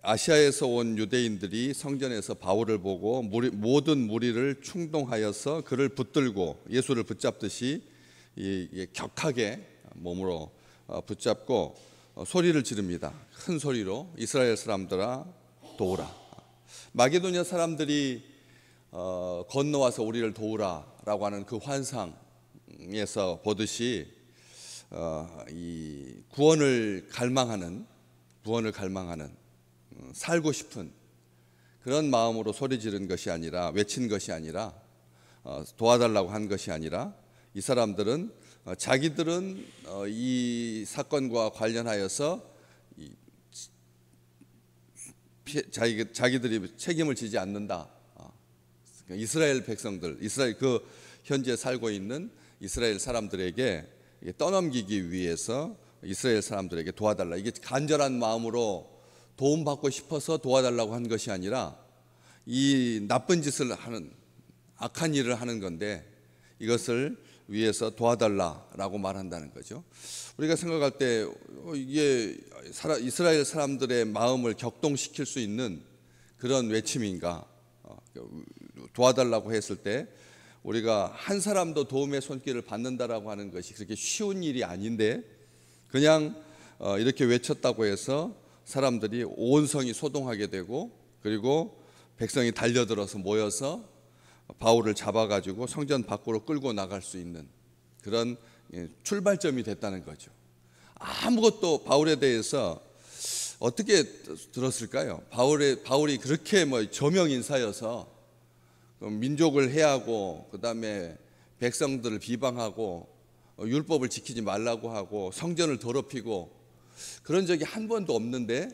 아시아에서 온 유대인들이 성전에서 바울을 보고 모든 무리를 충동하여서 그를 붙들고 예수를 붙잡듯이 격하게 몸으로 붙잡고 소리를 지릅니다. 큰 소리로 이스라엘 사람들아 도우라. 마게도냐 사람들이 건너와서 우리를 도우라라고 하는 그 환상에서 보듯이 이 구원을 갈망하는 살고 싶은 그런 마음으로 소리 지른 것이 아니라, 외친 것이 아니라, 도와달라고 한 것이 아니라, 이 사람들은 자기들은 이 사건과 관련하여서 자기들이 책임을 지지 않는다. 이스라엘 백성들, 이스라엘 그 현재 살고 있는 이스라엘 사람들에게 떠넘기기 위해서 이스라엘 사람들에게 도와달라. 이게 간절한 마음으로 도움받고 싶어서 도와달라고 한 것이 아니라 이 나쁜 짓을 하는, 악한 일을 하는 건데 이것을 위해서 도와달라라고 말한다는 거죠. 우리가 생각할 때 이게 이스라엘 사람들의 마음을 격동시킬 수 있는 그런 외침인가? 도와달라고 했을 때 우리가 한 사람도 도움의 손길을 받는다라고 하는 것이 그렇게 쉬운 일이 아닌데, 그냥 이렇게 외쳤다고 해서 사람들이 온 성이 소동하게 되고, 그리고 백성이 달려들어서 모여서 바울을 잡아가지고 성전 밖으로 끌고 나갈 수 있는 그런 출발점이 됐다는 거죠. 아무것도 바울에 대해서 어떻게 들었을까요? 바울이 그렇게 저명 인사여서 민족을 해하고, 그 다음에 백성들을 비방하고, 율법을 지키지 말라고 하고, 성전을 더럽히고, 그런 적이 한 번도 없는데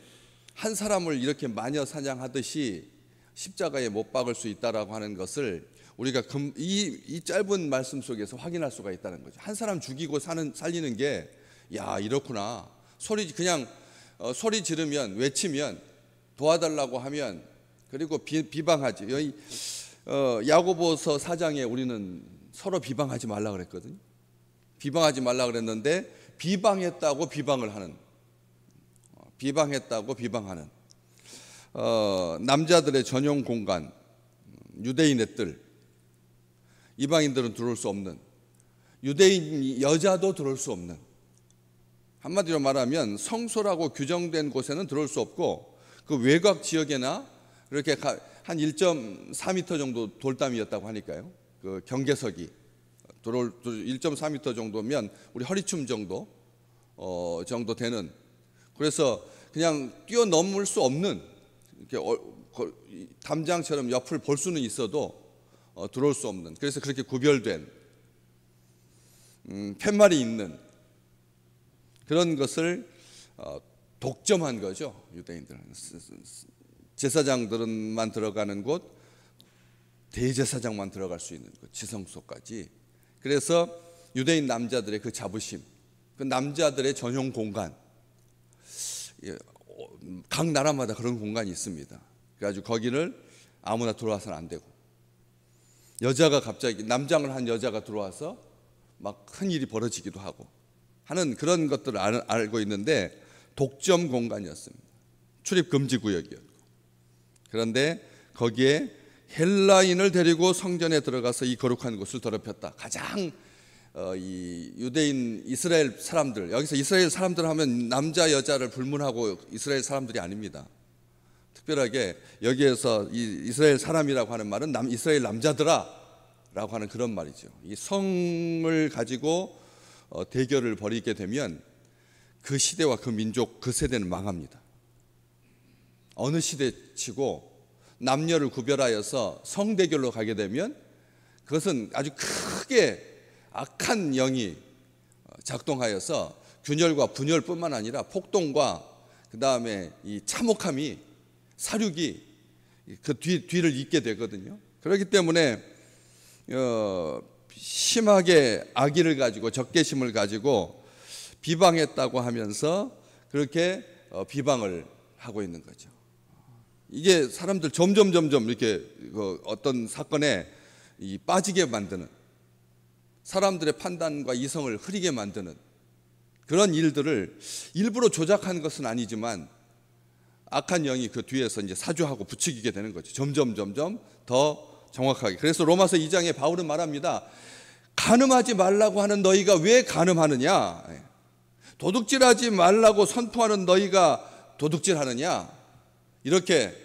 한 사람을 이렇게 마녀 사냥하듯이 십자가에 못 박을 수 있다라고 하는 것을 우리가 이 짧은 말씀 속에서 확인할 수가 있다는 거죠. 한 사람 죽이고 살리는 게, 야, 이렇구나. 그냥 소리 지르면, 외치면, 도와달라고 하면, 그리고 비방하지. 야고보서 4장에 우리는 서로 비방하지 말라 그랬거든요. 비방하지 말라 그랬는데 비방했다고 비방하는 남자들의 전용 공간, 유대인의 뜰, 이방인들은 들어올 수 없는, 유대인 여자도 들어올 수 없는, 한마디로 말하면 성소라고 규정된 곳에는 들어올 수 없고, 그 외곽 지역에나 이렇게 한 1.4m 정도 돌담이었다고 하니까요. 그 경계석이 1.4m 정도면 우리 허리춤 정도 되는, 그래서 그냥 뛰어넘을 수 없는, 이렇게 담장처럼 옆을 볼 수는 있어도 들어올 수 없는, 그래서 그렇게 구별된 팻말이 있는 그런 것을 독점한 거죠. 유대인들은 제사장들만 들어가는 곳, 대제사장만 들어갈 수 있는 곳, 지성소까지. 그래서 유대인 남자들의 그 자부심, 그 남자들의 전용 공간, 각 나라마다 그런 공간이 있습니다. 그래가지고 거기를 아무나 들어와서는 안 되고, 여자가 갑자기 남장을 한 여자가 들어와서 막 큰 일이 벌어지기도 하고 하는 그런 것들을 알고 있는데, 독점 공간이었습니다. 출입 금지 구역이었고, 그런데 거기에 헬라인을 데리고 성전에 들어가서 이 거룩한 곳을 더럽혔다. 가장 이 유대인 이스라엘 사람들, 여기서 이스라엘 사람들 하면 남자 여자를 불문하고 이스라엘 사람들이 아닙니다. 특별하게 여기에서 이 이스라엘 사람이라고 하는 말은 이스라엘 남자들아 라고 하는 그런 말이죠. 이 성을 가지고 대결을 벌이게 되면 그 시대와 그 민족, 그 세대는 망합니다. 어느 시대치고 남녀를 구별하여서 성대결로 가게 되면 그것은 아주 크게 악한 영이 작동하여서 균열과 분열뿐만 아니라 폭동과 그 다음에 이 참혹함이, 사륙이 그 뒤를 잇게 되거든요. 그렇기 때문에 심하게 악의를 가지고, 적개심을 가지고 비방했다고 하면서 그렇게 비방을 하고 있는 거죠. 이게 사람들 점점 이렇게 어떤 사건에 빠지게 만드는, 사람들의 판단과 이성을 흐리게 만드는 그런 일들을 일부러 조작한 것은 아니지만 악한 영이 그 뒤에서 이제 사주하고 부추기게 되는 거죠. 점점 더 정확하게. 그래서 로마서 2장에 바울은 말합니다. 간음하지 말라고 하는 너희가 왜 간음하느냐? 도둑질하지 말라고 선포하는 너희가 도둑질하느냐? 이렇게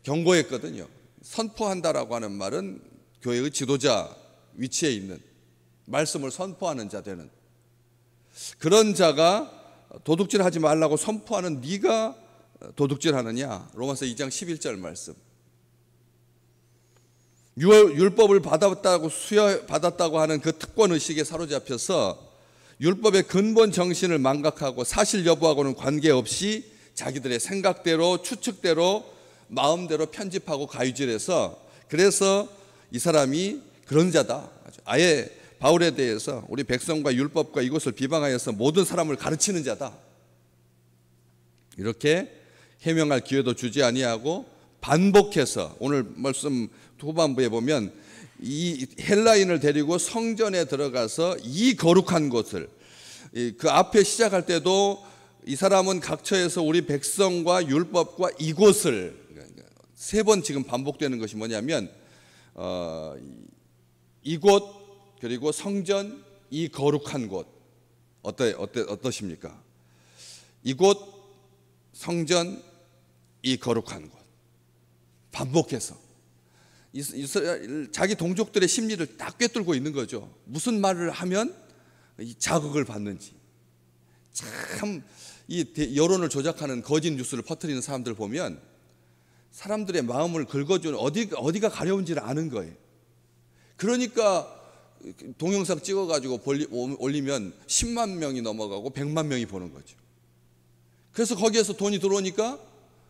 경고했거든요. 선포한다라고 하는 말은 교회의 지도자 위치에 있는, 말씀을 선포하는 자 되는 그런 자가 도둑질하지 말라고 선포하는 네가 도둑질하느냐? 로마서 2장 11절 말씀. 율법을 수여받았다고 하는 그 특권의식에 사로잡혀서 율법의 근본 정신을 망각하고 사실 여부하고는 관계없이 자기들의 생각대로 추측대로 마음대로 편집하고 가위질해서, 그래서 이 사람이 그런 자다. 아예 바울에 대해서 우리 백성과 율법과 이것을 비방하여서 모든 사람을 가르치는 자다, 이렇게 해명할 기회도 주지 아니하고 반복해서, 오늘 말씀 후반부에 보면 이 헬라인을 데리고 성전에 들어가서 이 거룩한 곳을, 그 앞에 시작할 때도 이 사람은 각처에서 우리 백성과 율법과 이곳을, 세 번 지금 반복되는 것이 뭐냐면 이곳, 그리고 성전, 이 거룩한 곳. 어떠십니까? 이곳, 성전, 이 거룩한 곳. 반복해서 자기 동족들의 심리를 딱 꿰뚫고 있는 거죠. 무슨 말을 하면 자극을 받는지. 참 이 여론을 조작하는 거짓 뉴스를 퍼뜨리는 사람들 보면 사람들의 마음을 긁어주는 어디가 가려운지를 아는 거예요. 그러니까 동영상 찍어가지고 올리면 10만 명이 넘어가고 100만 명이 보는 거죠. 그래서 거기에서 돈이 들어오니까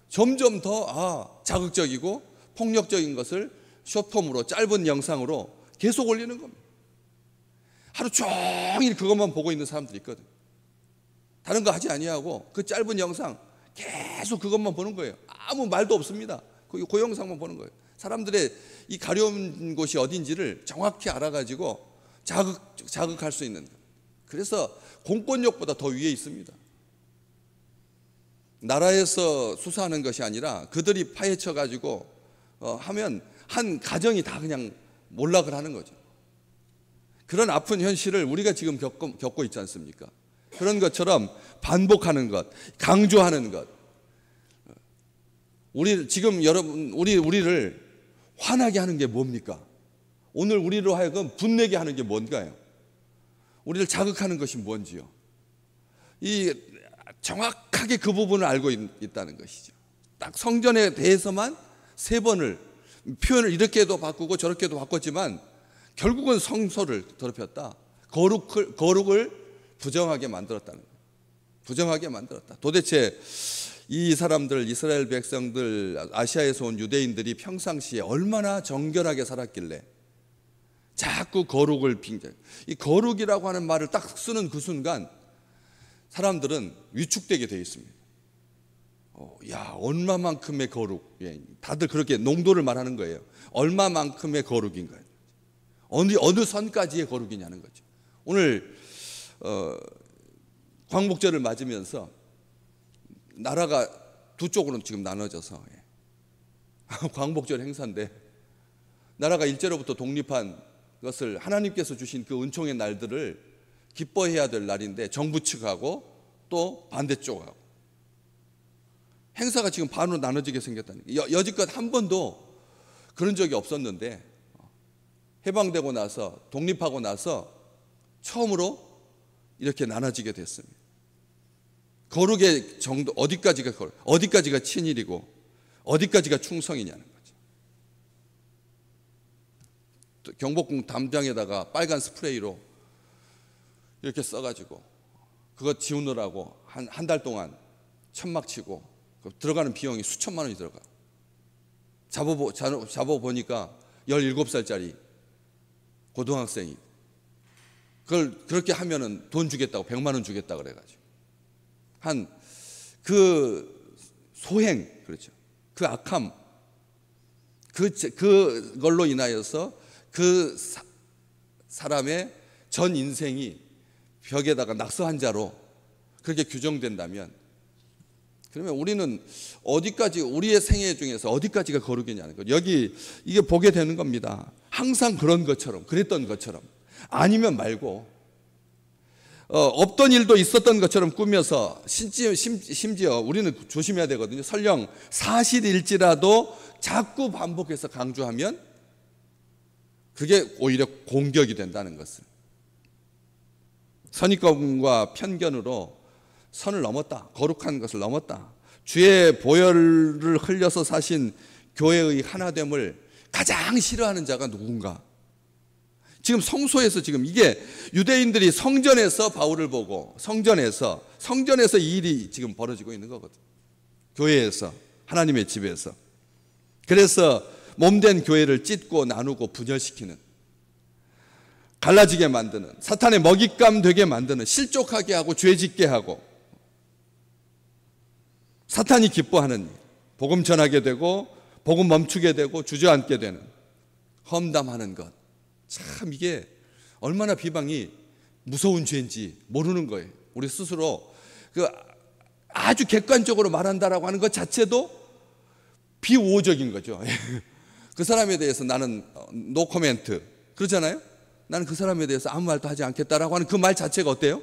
점점 더 자극적이고 폭력적인 것을 숏폼으로, 짧은 영상으로 계속 올리는 겁니다. 하루 종일 그것만 보고 있는 사람들이 있거든. 다른 거 하지 아니하고 그 짧은 영상 계속 그것만 보는 거예요. 아무 말도 없습니다. 그 영상만 보는 거예요. 사람들의 이 가려운 곳이 어딘지를 정확히 알아가지고 자극할 수 있는. 그래서 공권력보다 더 위에 있습니다. 나라에서 수사하는 것이 아니라 그들이 파헤쳐가지고 하면 한 가정이 다 그냥 몰락을 하는 거죠. 그런 아픈 현실을 우리가 지금 겪고 있지 않습니까? 그런 것처럼 반복하는 것, 강조하는 것. 우리를 화나게 하는 게 뭡니까? 오늘 우리로 하여금 분내게 하는 게 뭔가요? 우리를 자극하는 것이 뭔지요? 정확하게 그 부분을 알고 있다는 것이죠. 딱 성전에 대해서만 3번을 표현을 이렇게도 바꾸고 저렇게도 바꿨지만 결국은 성소를 더럽혔다. 거룩을 부정하게 만들었다는 거예요. 부정하게 만들었다. 도대체 이 사람들, 이스라엘 백성들, 아시아에서 온 유대인들이 평상시에 얼마나 정결하게 살았길래 자꾸 거룩을 빙자. 이 거룩이라고 하는 말을 딱 쓰는 그 순간 사람들은 위축되게 되어 있습니다. 얼마만큼의 거룩. 다들 그렇게 농도를 말하는 거예요. 얼마만큼의 거룩인가요? 어느 선까지의 거룩이냐는 거죠. 오늘 광복절을 맞으면서 나라가 두 쪽으로 지금 나눠져서 광복절 행사인데, 나라가 일제로부터 독립한 것을 하나님께서 주신 그 은총의 날들을 기뻐해야 될 날인데 정부 측하고 또 반대쪽하고 행사가 지금 반으로 나눠지게 생겼다는 거예요. 여지껏 한 번도 그런 적이 없었는데 해방되고 나서, 독립하고 나서 처음으로 이렇게 나눠지게 됐습니다. 거룩의 정도, 어디까지가 거룩, 어디까지가 친일이고 어디까지가 충성이냐는 거죠. 경복궁 담장에다가 빨간 스프레이로 이렇게 써가지고 그거 지우느라고 한 달 동안 천막 치고 들어가는 비용이 수천만 원이 들어가. 잡아보니까 17살짜리 고등학생이 그걸 그렇게 하면은 돈 주겠다고, 100만 원 주겠다 그래가지고 그 소행, 그렇죠. 그 악함, 그걸로 인하여서 그 사람의 전 인생이 벽에다가 낙서 한자로 그렇게 규정된다면 그러면 우리는 어디까지, 우리의 생애 중에서 어디까지가 거룩이냐는 거. 여기 이게 보게 되는 겁니다. 항상 그런 것처럼, 그랬던 것처럼, 아니면 말고, 없던 일도 있었던 것처럼 꾸며서, 심지어 우리는 조심해야 되거든요. 설령 사실일지라도 자꾸 반복해서 강조하면 그게 오히려 공격이 된다는 것을. 선입견과 편견으로 선을 넘었다, 거룩한 것을 넘었다, 주의 보혈을 흘려서 사신 교회의 하나됨을 가장 싫어하는 자가 누군가. 지금 성소에서, 지금 이게 유대인들이 성전에서 바울을 보고 성전에서 이 일이 지금 벌어지고 있는 거거든. 교회에서, 하나님의 집에서. 그래서 몸된 교회를 찢고 나누고 분열시키는, 갈라지게 만드는, 사탄의 먹잇감 되게 만드는, 실족하게 하고 죄짓게 하고, 사탄이 기뻐하는 일, 복음 전하게 되고 복음 멈추게 되고 주저앉게 되는, 험담하는 것. 참 이게 얼마나 비방이 무서운 죄인지 모르는 거예요. 우리 스스로 아주 객관적으로 말한다라고 하는 것 자체도 비우호적인 거죠. 그 사람에 대해서 나는 노 코멘트 그러잖아요. 나는 그 사람에 대해서 아무 말도 하지 않겠다라고 하는 그 말 자체가 어때요?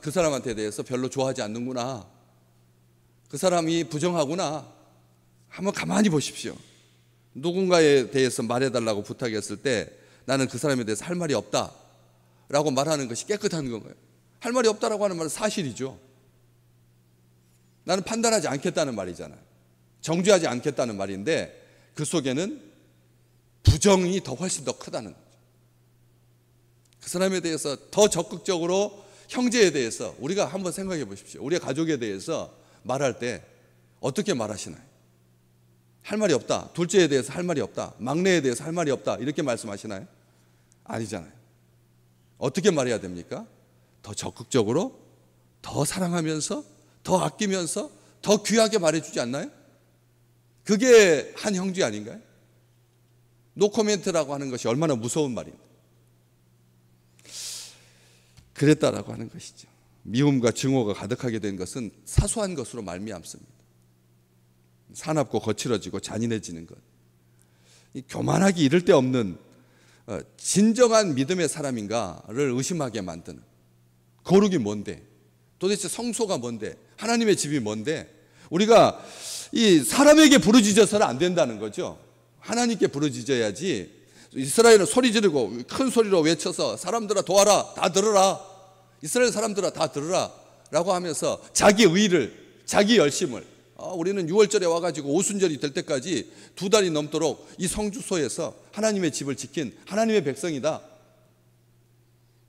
그 사람한테 대해서 별로 좋아하지 않는구나, 그 사람이 부정하구나. 한번 가만히 보십시오. 누군가에 대해서 말해달라고 부탁했을 때 나는 그 사람에 대해서 할 말이 없다라고 말하는 것이 깨끗한 건가요? 할 말이 없다라고 하는 말은 사실이죠. 나는 판단하지 않겠다는 말이잖아요. 정죄하지 않겠다는 말인데 그 속에는 부정이 훨씬 더 크다는 거죠. 그 사람에 대해서 더 적극적으로, 형제에 대해서 우리가 한번 생각해 보십시오. 우리의 가족에 대해서 말할 때 어떻게 말하시나요? 할 말이 없다. 둘째에 대해서 할 말이 없다. 막내에 대해서 할 말이 없다. 이렇게 말씀하시나요? 아니잖아요. 어떻게 말해야 됩니까? 더 적극적으로, 더 사랑하면서, 더 아끼면서, 더 귀하게 말해주지 않나요? 그게 한 형제 아닌가요? 노코멘트라고 하는 것이 얼마나 무서운 말입니다. 그랬다라고 하는 것이죠. 미움과 증오가 가득하게 된 것은 사소한 것으로 말미암습니다. 사납고 거칠어지고 잔인해지는 것, 이 교만하기 이를 데 없는 진정한 믿음의 사람인가를 의심하게 만드는, 거룩이 뭔데, 도대체 성소가 뭔데, 하나님의 집이 뭔데, 우리가 이 사람에게 부르짖어서는 안 된다는 거죠. 하나님께 부르짖어야지. 이스라엘은 소리 지르고 큰 소리로 외쳐서 사람들아 도와라, 다 들어라, 이스라엘 사람들아 다 들어라 라고 하면서 자기 의를, 자기 열심을, 우리는 6월절에 와가지고 오순절이 될 때까지 2달이 넘도록 이 성주소에서 하나님의 집을 지킨 하나님의 백성이다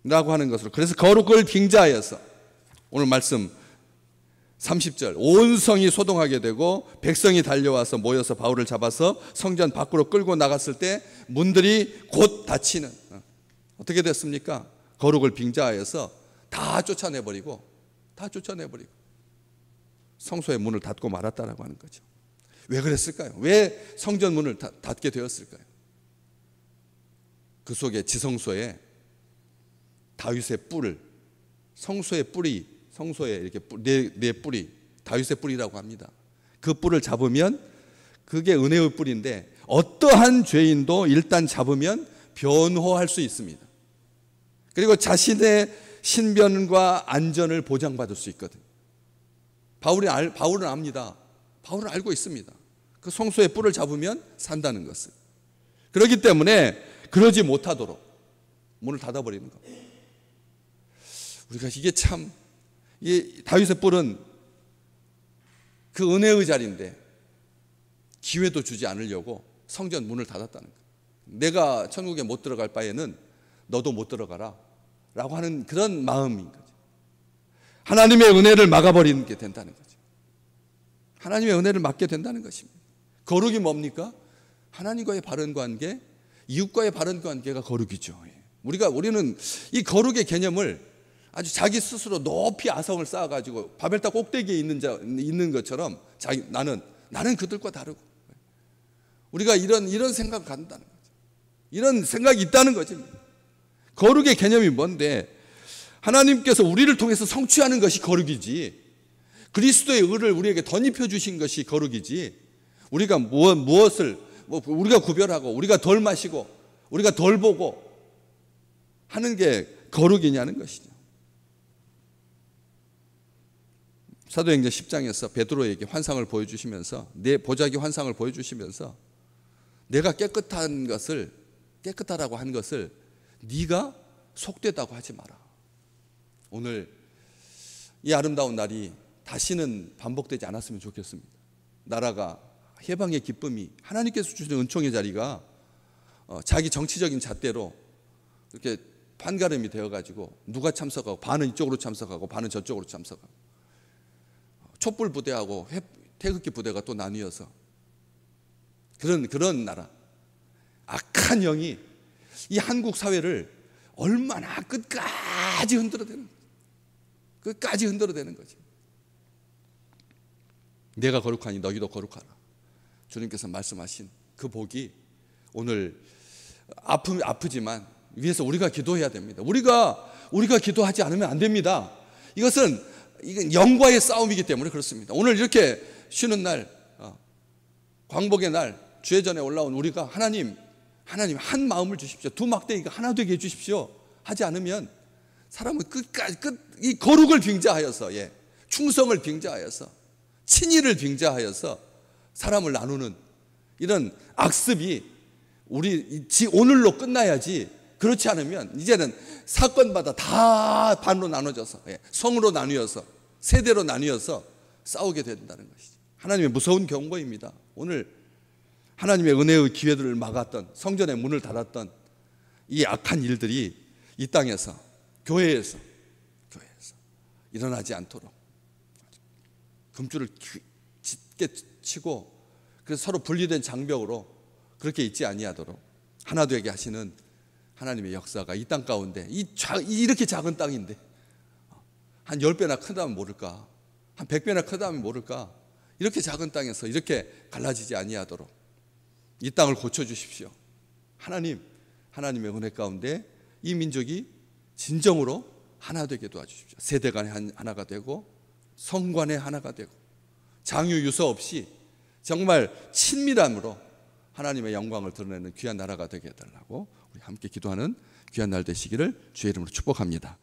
라고 하는 것으로, 그래서 거룩을 빙자하여서 오늘 말씀 30절, 온 성이 소동하게 되고 백성이 달려와서 모여서 바울을 잡아서 성전 밖으로 끌고 나갔을 때 문들이 곧 닫히는, 어떻게 됐습니까? 거룩을 빙자하여서 다 쫓아내버리고 성소의 문을 닫고 말았다라고 하는 거죠. 왜 그랬을까요? 왜 성전 문을 닫게 되었을까요? 그 속에 지성소에 다윗의 뿔을, 성소의 뿌리, 성소에 이렇게 네 뿌리, 다윗의 뿔이라고 합니다. 그 뿔을 잡으면 그게 은혜의 뿔인데 어떠한 죄인도 일단 잡으면 변호할 수 있습니다. 그리고 자신의 신변과 안전을 보장받을 수 있거든요. 바울은 압니다. 바울은 알고 있습니다. 그 성소의 뿔을 잡으면 산다는 것을. 그렇기 때문에 그러지 못하도록 문을 닫아버리는 겁니다. 우리가 이게 참, 이 다윗의 뿔은 그 은혜의 자리인데 기회도 주지 않으려고 성전 문을 닫았다는 거예요. 내가 천국에 못 들어갈 바에는 너도 못 들어가라 라고 하는 그런 마음인 거죠. 하나님의 은혜를 막아버리는 게 된다는 거죠. 하나님의 은혜를 막게 된다는 것입니다. 거룩이 뭡니까? 하나님과의 바른 관계, 이웃과의 바른 관계가 거룩이죠. 우리는 이 거룩의 개념을 아주 자기 스스로 높이 아성을 쌓아가지고 바벨탑 꼭대기에 있는 것처럼 나는 그들과 다르고, 우리가 이런 생각을 갖는다는 거죠. 이런 생각이 있다는 거죠. 거룩의 개념이 뭔데? 하나님께서 우리를 통해서 성취하는 것이 거룩이지, 그리스도의 의를 우리에게 덧입혀 주신 것이 거룩이지, 우리가 무엇을 우리가 구별하고 우리가 덜 마시고 우리가 덜 보고 하는 게 거룩이냐는 것이죠. 사도행전 10장에서 베드로에게 환상을 보여주시면서, 내 보자기 환상을 보여주시면서, 내가 깨끗하다고 한 것을 네가 속되다고 하지 마라. 오늘 이 아름다운 날이 다시는 반복되지 않았으면 좋겠습니다. 나라가, 해방의 기쁨이, 하나님께서 주시는 은총의 자리가 자기 정치적인 잣대로 이렇게 판가름이 되어가지고 누가 참석하고, 반은 이쪽으로 참석하고 반은 저쪽으로 참석하고, 촛불 부대하고 태극기 부대가 또 나뉘어서 그런 나라, 악한 영이 이 한국 사회를 얼마나 끝까지 흔들어대는 거지. 내가 거룩하니 너희도 거룩하라. 주님께서 말씀하신 그 복이 오늘 아프지만 위해서 우리가 기도해야 됩니다. 우리가 기도하지 않으면 안 됩니다. 이건 영과의 싸움이기 때문에 그렇습니다. 오늘 이렇게 쉬는 날, 광복의 날, 주의 전에 올라온 우리가 하나님 한 마음을 주십시오. 두 막대기가 하나 되게 해주십시오. 하지 않으면 사람은 이 거룩을 빙자하여서, 충성을 빙자하여서, 친의를 빙자하여서 사람을 나누는 이런 악습이 오늘로 끝나야지, 그렇지 않으면 이제는 사건마다 다 반으로 나눠져서, 성으로 나뉘어서, 세대로 나뉘어서 싸우게 된다는 것이죠. 하나님의 무서운 경고입니다. 오늘 하나님의 은혜의 기회들을 막았던, 성전의 문을 닫았던 이 악한 일들이 이 땅에서, 교회에서 일어나지 않도록 금줄을 짙게 치고, 그래서 서로 분리된 장벽으로 그렇게 있지 아니하도록 하나 되게 하시는 하나님의 역사가 이 땅 가운데, 이렇게 작은 땅인데 한 10배나 크다면 모를까, 한 100배나 크다면 모를까, 이렇게 작은 땅에서 이렇게 갈라지지 아니하도록 이 땅을 고쳐주십시오. 하나님의 은혜 가운데 이 민족이 진정으로 하나 되게 도와주십시오. 세대 간에 하나가 되고, 성 간에 하나가 되고, 장유 유서 없이 정말 친밀함으로 하나님의 영광을 드러내는 귀한 나라가 되게 해달라고 우리 함께 기도하는 귀한 날 되시기를 주의 이름으로 축복합니다.